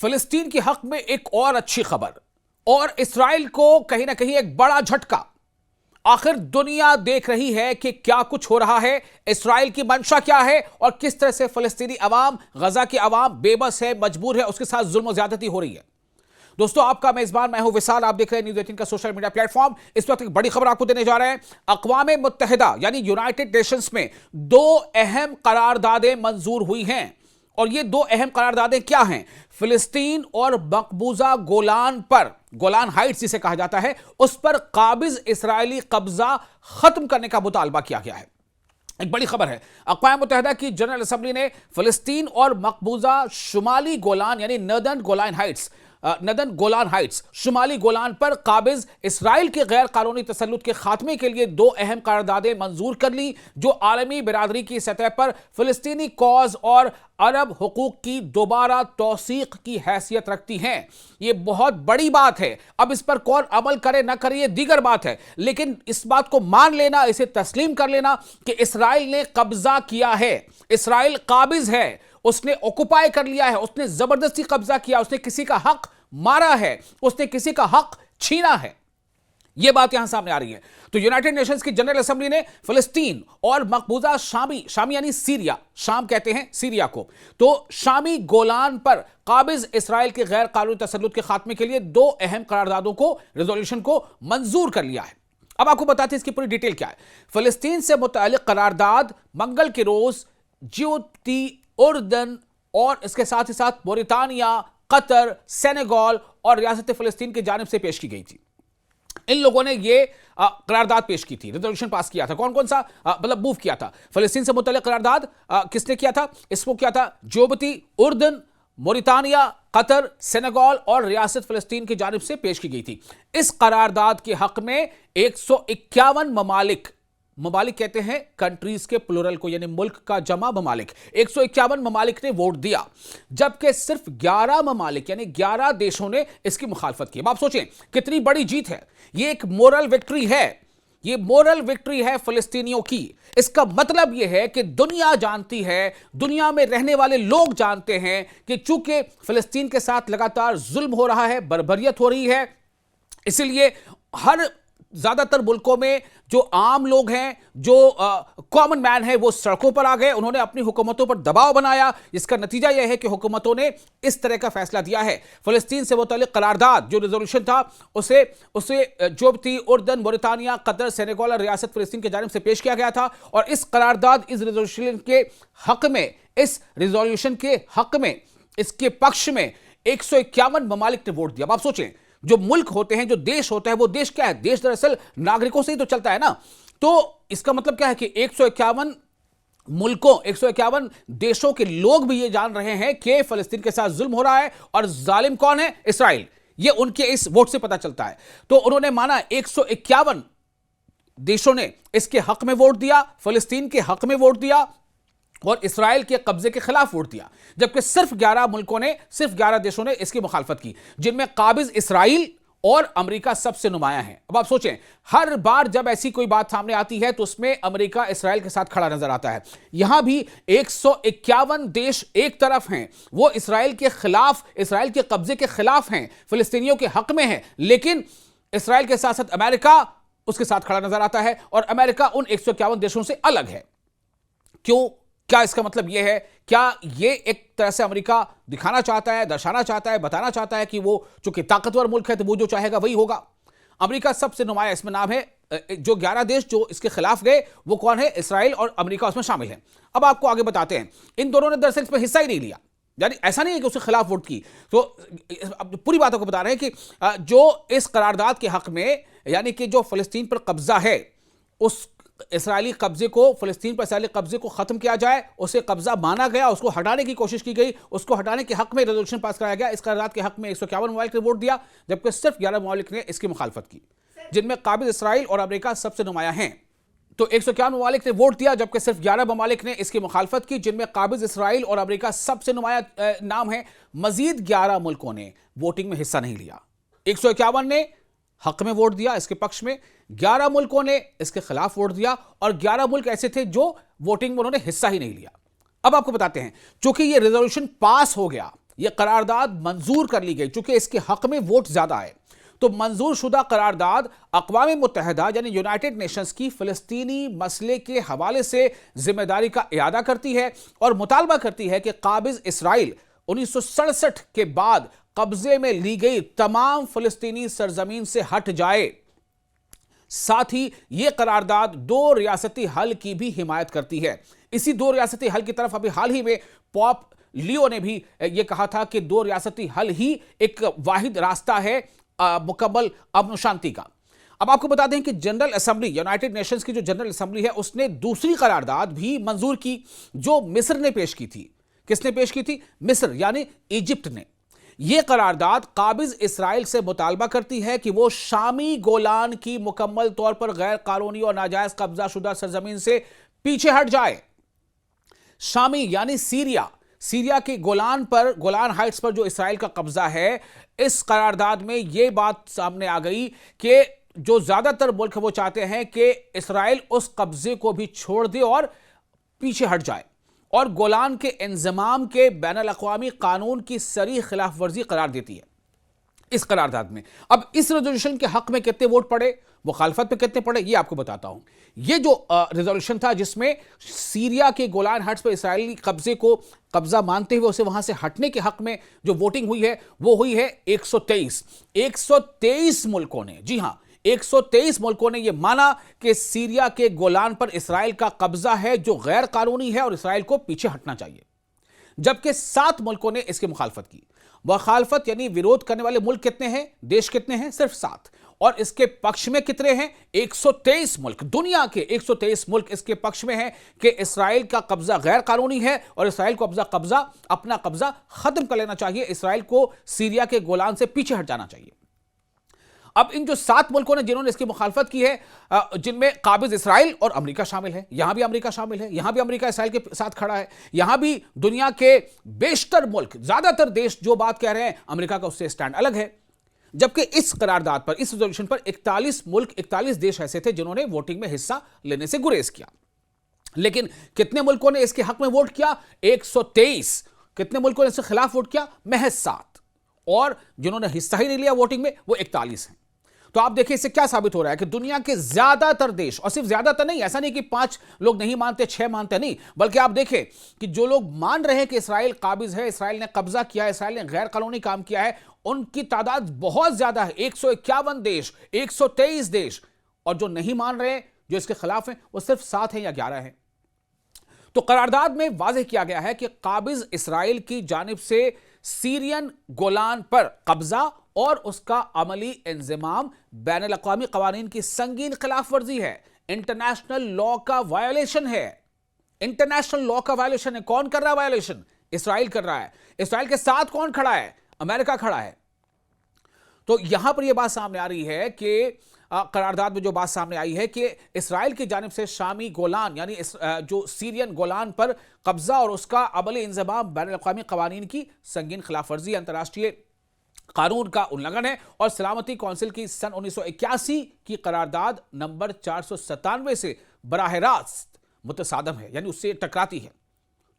फिलिस्तीन के हक में एक और अच्छी खबर और इसराइल को कहीं ना कहीं एक बड़ा झटका। आखिर दुनिया देख रही है कि क्या कुछ हो रहा है, इसराइल की मंशा क्या है और किस तरह से फिलिस्तीनी अवाम, गजा की अवाम बेबस है, मजबूर है, उसके साथ जुल्म ज्यादती हो रही है। दोस्तों, आपका मेजबान मैं हूं विशाल, आप देख रहे हैं न्यूज़ 18 का सोशल मीडिया प्लेटफॉर्म। इस वक्त एक बड़ी खबर आपको देने जा रहे हैं। अक़वाम मुत्तहिदा यानी यूनाइटेड नेशंस में दो अहम करारदादें मंजूर हुई हैं और ये दो अहम करारदादें क्या हैं? फिलिस्तीन और मकबूजा गोलान पर, गोलान हाइट्स जिसे कहा जाता है, उस पर काबिज इस्राएली कब्जा खत्म करने का मुतालबा किया गया है। एक बड़ी खबर है। अक़वाम मुत्तहिदा की जनरल असेंबली ने फिलिस्तीन और मकबूजा शुमाली गोलान यानी नदन गोलान हाइट्स शुमाली गोलान पर काबिज इसराइल के गैर कानूनी तसल्लुत के खात्मे के लिए दो अहम करारदादें मंजूर कर ली, जो आलमी बिरादरी की सतह पर फिलिस्तीनी कॉज और अरब हुकूक की दोबारा तौसीक की हैसियत रखती हैं। यह बहुत बड़ी बात है। अब इस पर कौन अमल करे ना करे यह दीगर बात है, लेकिन इस बात को मान लेना, इसे तस्लीम कर लेना कि इसराइल ने कब्जा किया है, इसराइल काबिज है, उसने ऑक्युपाई कर लिया है, उसने जबरदस्ती कब्जा किया, उसने किसी का हक मारा है, उसने किसी का हक छीना है। यह बात यहां सामने आ रही है। तो यूनाइटेड नेशंस की जनरल असेंबली ने फिलिस्तीन और मकबूजा शामी यानी सीरिया, शाम कहते हैं सीरिया को, तो शामी गोलान पर काबिज इसराइल के गैर कानूनी तसल्लुत के खात्मे के लिए दो अहम करारदादों को, रेजोल्यूशन को मंजूर कर लिया है। अब आपको बताते हैं इसकी पूरी डिटेल क्या है। फिलिस्तीन से मुताल्लिक करारदाद मंगल के रोज जिबूती, उर्दन और इसके साथ ही साथ मोरितानिया, कतर, सेनेगल और रियासत फिलिस्तीन की जानिब से पेश की गई थी। इन लोगों ने ये करारदाद पेश की थी, रेजोल्यूशन पास किया था। कौन कौन सा मतलब मूव किया था? फिलिस्तीन से मुतल्लिक करारदाद किसने किया था? इसको किया था जिबूती, उर्दन, मोरितानिया, कतर, सेनेगल और रियासत फिलिस्तीन की जानिब से पेश की गई थी। इस करारदाद के हक में 151 ममालिक कहते हैं कंट्रीज के प्लूरल को, यानी मुल्क का जमा ममालिक, 151 ममालिक ने वोट दिया, जबकि सिर्फ 11 ममालिक यानी 11 देशों ने इसकी मुखालफत की। अब आप सोचें कितनी बड़ी जीत है। ये एक मोरल विक्ट्री है, ये मोरल विक्ट्री है फिलिस्तीनियों की। इसका मतलब यह है कि दुनिया जानती है, दुनिया में रहने वाले लोग जानते हैं कि चूंकि फिलिस्तीन के साथ लगातार जुल्म हो रहा है, बर्बरियत हो रही है, इसलिए हर ज्यादातर मुल्कों में जो आम लोग हैं, जो कॉमन मैन है, वो सड़कों पर आ गए। उन्होंने अपनी हुकूमतों पर दबाव बनाया। इसका नतीजा यह है कि हुकूमतों ने इस तरह का फैसला दिया है। फिलिस्तीन से मुताल्लिक करारदाद जो रेजोल्यूशन था, उसे जिबूती, उर्दन, मोरितानिया, कतर, सेनेगल और रियासत फिलिस्तीन की जानिब से पेश किया गया था। और इस करारदाद, इस रेजोल्यूशन के हक में, इसके पक्ष में 151 ममालिक ने वोट दिया। अब आप सोचें, जो मुल्क होते हैं, जो देश होता है, वो देश क्या है? देश दरअसल नागरिकों से ही तो चलता है ना। तो इसका मतलब क्या है कि 151 मुल्कों, 151 देशों के लोग भी ये जान रहे हैं कि फिलिस्तीन के साथ जुल्म हो रहा है और जालिम कौन है? इसराइल। ये उनके इस वोट से पता चलता है। तो उन्होंने माना 151 देशों ने इसके हक में वोट दिया, फिलिस्तीन के हक में वोट दिया और इसराइल के कब्जे के खिलाफ वोट दिया, जबकि सिर्फ 11 मुल्कों ने, सिर्फ 11 देशों ने इसकी मुखालफत की, जिनमें काबिज इसराइल और अमेरिका सबसे नुमाया है। अब आप सोचें, हर बार जब ऐसी कोई बात सामने आती है तो उसमें अमेरिका इसराइल के साथ खड़ा नजर आता है। यहां भी 151 देश एक तरफ हैं, वो इसराइल के खिलाफ, इसराइल के कब्जे के खिलाफ हैं, फिलिस्तीनियों के हक में है, लेकिन इसराइल के साथ साथ अमेरिका उसके साथ खड़ा नजर आता है और अमेरिका उन 151 देशों से अलग है। क्यों? क्या इसका मतलब यह है? क्या यह एक तरह से अमेरिका दिखाना चाहता है, दर्शाना चाहता है, बताना चाहता है कि वो चूंकि ताकतवर मुल्क है तो वो जो चाहेगा वही होगा? अमेरिका सबसे नुमाया इसमें नाम है। जो 11 देश जो इसके खिलाफ गए वो कौन है? इसराइल और अमेरिका उसमें शामिल है। अब आपको आगे बताते हैं, इन दोनों ने दरअसल इसमें हिस्सा ही नहीं लिया, यानी ऐसा नहीं है कि उसके खिलाफ वोट की। तो पूरी बातों को बता रहे हैं कि जो इस करारदाद के हक में, यानी कि जो फिलिस्तीन पर कब्जा है, उस इसराइली कब्जे को, फिलिस्तीन पर इसराइली कब्जे को खत्म किया जाए, उसे कब्जा माना गया, उसको हटाने की कोशिश की गई, उसको हटाने के हक में रेजोल्यूशन पास कराया गया। इस करारदाद के हक में 151 ममालिक ने वोट दिया, जबकि सिर्फ 11 ममालिक ने इसकी मुखालफत की, जिनमें काबिज इसराइल और अमेरिका सबसे नुमाया हैं। तो 151 ममालिक ने वोट दिया, जबकि सिर्फ 11 ममालिक ने इसकी मुखालफत की, जिनमें काबिज इसराइल और अमेरिका सबसे नुमाया नाम है। मजीद 11 मुल्कों ने वोटिंग में हिस्सा नहीं लिया। 151 ने हक में वोट दिया इसके पक्ष में, 11 मुल्कों ने इसके खिलाफ वोट दिया और 11 मुल्क ऐसे थे जो वोटिंग में उन्होंने हिस्सा ही नहीं लिया। अब आपको बताते हैं, चूंकि ये रेजोल्यूशन पास हो गया, यह करारदाद मंजूर कर ली गई चूंकि इसके हक में वोट ज्यादा है। तो मंजूर शुदा करारदाद अक़वाम मुत्तहिदा यानी यूनाइटेड नेशंस की फ़लस्तीनी मसले के हवाले से जिम्मेदारी का इरादा करती है और मुतालबा करती है कि काबिज इसराइल 1967 के बाद कब्जे में ली गई तमाम फ़लस्तीनी सरजमीन से हट जाए। साथ ही यह करारदाद दो रियासती हल की भी हिमायत करती है। इसी दो रियासती हल की तरफ अभी हाल ही में पॉप लियो ने भी यह कहा था कि दो रियासती हल ही एक वाहिद रास्ता है मुकम्मल अमन शांति का। अब आपको बता दें कि जनरल असेंबली, यूनाइटेड नेशंस की जो जनरल असेंबली है, उसने दूसरी करारदाद भी मंजूर की जो मिस्र ने पेश की थी। किसने पेश की थी? मिस्र यानी इजिप्ट ने। यह करारदाद काबिज इसराइल से मुतालबा करती है कि वो शामी गोलान की मुकम्मल तौर पर गैर कानूनी और नाजायज कब्जा शुदा सरजमीन से पीछे हट जाए। शामी यानी सीरिया के गोलान पर, गोलान हाइट्स पर जो इसराइल का कब्जा है, इस करारदाद में यह बात सामने आ गई कि जो ज्यादातर मुल्क वो चाहते हैं कि इसराइल उस कब्जे को भी छोड़ दे और पीछे हट जाए और गोलान के इंजमाम के बैनुल अक़वामी कानून की सरी खिलाफ वर्जी करार देती है इस करारदाद में। अब इस रेजोल्यूशन के हक में कितने वोट पड़े, मुखालफत पे कितने पड़े, ये आपको बताता हूं। ये जो रेजोल्यूशन था जिसमें सीरिया के गोलान हाइट्स पर इसराइली कब्जे को कब्जा मानते हुए उसे वहां से हटने के हक में जो वोटिंग हुई है वो हुई है 123 मुल्कों ने, जी हां 123 मुल्कों ने यह माना कि सीरिया के गोलान पर इसराइल का कब्जा है जो गैर कानूनी है और इसराइल को पीछे हटना चाहिए। जबकि 7 मुल्कों ने इसकी मुखालफत की। मुखालफत यानी विरोध करने वाले मुल्क कितने हैं, देश कितने हैं? सिर्फ 7। और इसके पक्ष में कितने हैं? 123 मुल्क। दुनिया के 123 मुल्क इसके पक्ष में हैं कि इसराइल का कब्जा गैर कानूनी है और इसराइल को अपना कब्जा खत्म कर लेना चाहिए, इसराइल को सीरिया के गोलान से पीछे हट जाना चाहिए। अब इन जो 7 मुल्कों ने जिन्होंने इसकी मुखालफत की है, जिनमें काबिज इसराइल और अमेरिका शामिल है, यहां भी अमेरिका शामिल है, यहां भी अमेरिका इसराइल के साथ खड़ा है, यहां भी दुनिया के बेशतर मुल्क, ज्यादातर देश जो बात कह रहे हैं अमेरिका का उससे स्टैंड अलग है। जबकि इस करारदाद पर, इस रेजोल्यूशन पर 41 मुल्क, 41 देश ऐसे थे जिन्होंने वोटिंग में हिस्सा लेने से गुरेज किया। लेकिन कितने मुल्कों ने इसके हक में वोट किया? 123। कितने मुल्कों ने इसके खिलाफ वोट किया? महज 7। और जिन्होंने हिस्सा ही नहीं लिया वोटिंग में वो 41 हैं। तो आप देखिए इससे क्या साबित हो रहा है कि दुनिया के ज्यादातर देश, और सिर्फ ज्यादातर नहीं, ऐसा नहीं कि 5 लोग नहीं मानते, 6 मानते, नहीं, बल्कि आप देखें कि जो लोग मान रहे हैं कि इसराइल काबिज है, इसराइल ने कब्जा किया है, इसराइल ने गैर कानूनी काम किया है, उनकी तादाद बहुत ज्यादा है। 151 देश, 123 देश। और जो नहीं मान रहे, जो इसके खिलाफ हैं, वो सिर्फ 7 हैं या 11 हैं। तो करारदाद में वाज़ेह किया गया है कि काबिज इसराइल की जानिब से सीरियन गोलान पर कब्जा और उसका अमली इंजमाम बैनुल अक़वामी क़वानीन की संगीन खिलाफ वर्जी है, इंटरनेशनल लॉ का वायोलेशन है। इंटरनेशनल लॉ का वायोलेशन है। कौन कर रहा है वायोलेशन? इसराइल कर रहा है। इसराइल के साथ कौन खड़ा है? अमेरिका खड़ा है। तो यहां पर यह बात सामने आ रही है कि करारदाद में जो बात सामने आई है कि इसराइल की जानिब से शामी गोलान यानी जो सीरियन गोलान पर कब्जा और उसका अमली इंजमाम बैनुल अक़वामी क़वानीन की संगीन खिलाफ वर्जी, अंतर्राष्ट्रीय कानून का उल्लंघन है और सलामती कौंसिल की सन 1981 की करारदाद नंबर 497 से बराह रास्त मुतसादम है, यानी उससे टकराती है।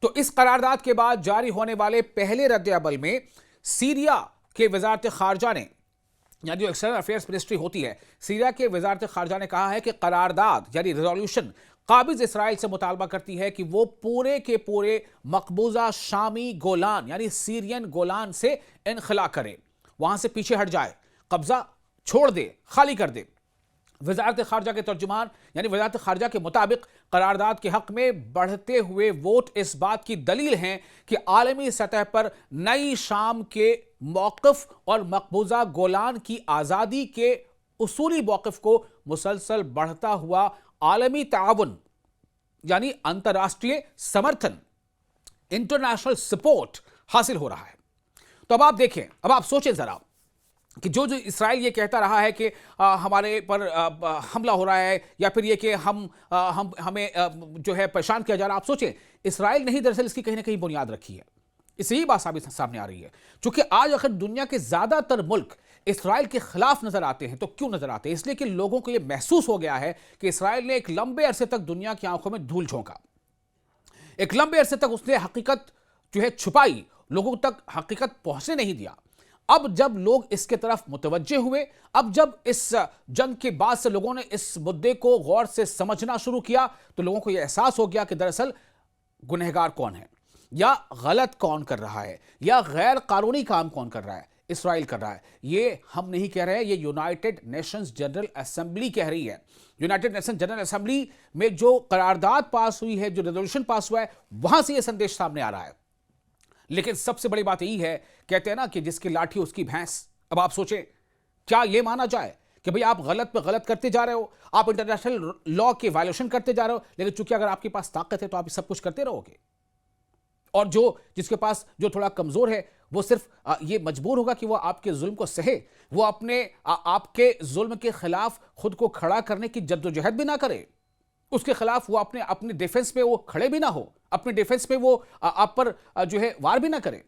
तो इस करारदाद के बाद जारी होने वाले पहले रद्द-ए-अमल में सीरिया के वज़ारत ख़ारजा ने, यानी जो एक्सटर्नल अफेयर्स मिनिस्ट्री होती है, सीरिया के वज़ारत ख़ारजा ने कहा है कि करारदाद यानी रेजोल्यूशन काबिज इसराइल से मुतालबा करती है कि वो पूरे के पूरे मकबूजा शामी गोलान यानी सीरियन गोलान से इनखला करे, वहां से पीछे हट जाए, कब्जा छोड़ दे, खाली कर दे। वज़ारत ख़ारजा के तर्जुमान यानी वज़ारत ख़ारजा के मुताबिक करारदाद के हक में बढ़ते हुए वोट इस बात की दलील हैं कि आलमी सतह पर नई शाम के मौक़िफ़ और मकबूजा गोलान की आज़ादी के उसूली मौक़िफ़ को मुसलसल बढ़ता हुआ आलमी ताउन यानी अंतर्राष्ट्रीय समर्थन, इंटरनेशनल सपोर्ट हासिल हो रहा है। तो अब आप देखें, अब आप सोचें जरा कि जो इसराइल ये कहता रहा है कि हमारे पर हमला हो रहा है या फिर ये कि हमें जो है परेशान किया जा रहा है, आप सोचें इसराइल ने ही दरअसल इसकी कहीं ना कहीं बुनियाद रखी है। इससे ही बात सामने आ रही है। क्योंकि आज अगर दुनिया के ज्यादातर मुल्क इसराइल के खिलाफ नजर आते हैं तो क्यों नजर आते हैं? इसलिए कि लोगों को यह महसूस हो गया है कि इसराइल ने एक लंबे अरसे तक दुनिया की आंखों में धूल झोंका, एक लंबे अरसे तक उसने हकीकत जो है छुपाई लोगों तक हकीकत पहुंचने नहीं दिया। अब जब लोग इसके तरफ मुतवज्जे हुए, अब जब इस जंग के बाद से लोगों ने इस मुद्दे को गौर से समझना शुरू किया, तो लोगों को यह एहसास हो गया कि दरअसल गुनहगार कौन है, या गलत कौन कर रहा है, या गैर कानूनी काम कौन कर रहा है। इसराइल कर रहा है। ये हम नहीं कह रहे हैं, ये यूनाइटेड नेशंस जनरल असेंबली कह रही है। यूनाइटेड नेशंस जनरल असेंबली में जो करारदाद पास हुई है, जो रेजोल्यूशन पास हुआ है, वहां से ये संदेश सामने आ रहा है। लेकिन सबसे बड़ी बात यही है, कहते हैं ना कि जिसकी लाठी उसकी भैंस। अब आप सोचें, क्या यह माना जाए कि भाई आप गलत पे गलत करते जा रहे हो, आप इंटरनेशनल लॉ के वायलेशन करते जा रहे हो, लेकिन चूंकि अगर आपके पास ताकत है तो आप सब कुछ करते रहोगे, और जिसके पास जो थोड़ा कमजोर है वो सिर्फ ये मजबूर होगा कि वो आपके जुल्म को सहे, वो अपने आपके जुल्म के खिलाफ खुद को खड़ा करने की जद्दोजहद भी ना करे, उसके खिलाफ वो अपने डिफेंस में वो खड़े भी ना हो, अपने डिफेंस में वो आप पर जो है वार भी ना करे।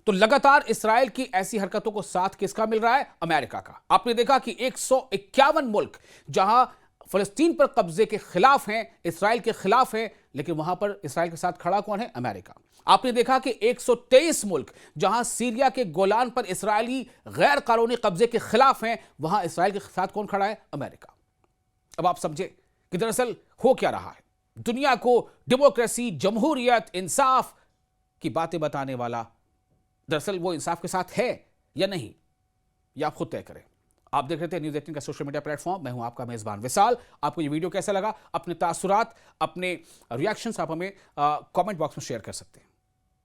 तो लगातार इसराइल की ऐसी हरकतों को साथ किसका मिल रहा है? अमेरिका का। आपने देखा कि 151 मुल्क जहां फलस्तीन पर कब्जे के खिलाफ हैं, इसराइल के खिलाफ हैं, लेकिन वहां पर इसराइल के साथ खड़ा कौन है? अमेरिका। आपने देखा कि 123 मुल्क जहां सीरिया के गोलान पर इसराइली गैर कानूनी कब्जे के खिलाफ हैं, वहां इसराइल के साथ कौन खड़ा है? अमेरिका। अब आप समझे कि दरअसल हो क्या रहा है। दुनिया को डेमोक्रेसी, जमहूरियत, इंसाफ की बातें बताने वाला दरअसल वो इंसाफ के साथ है या नहीं, यह आप खुद तय करें। आप देख रहे थे न्यूज़ 18 का सोशल मीडिया प्लेटफॉर्म। मैं हूं आपका मेजबान विशाल। आपको ये वीडियो कैसा लगा? अपने तासुरात, अपने रिएक्शंस आप हमें कमेंट बॉक्स में शेयर कर सकते हैं।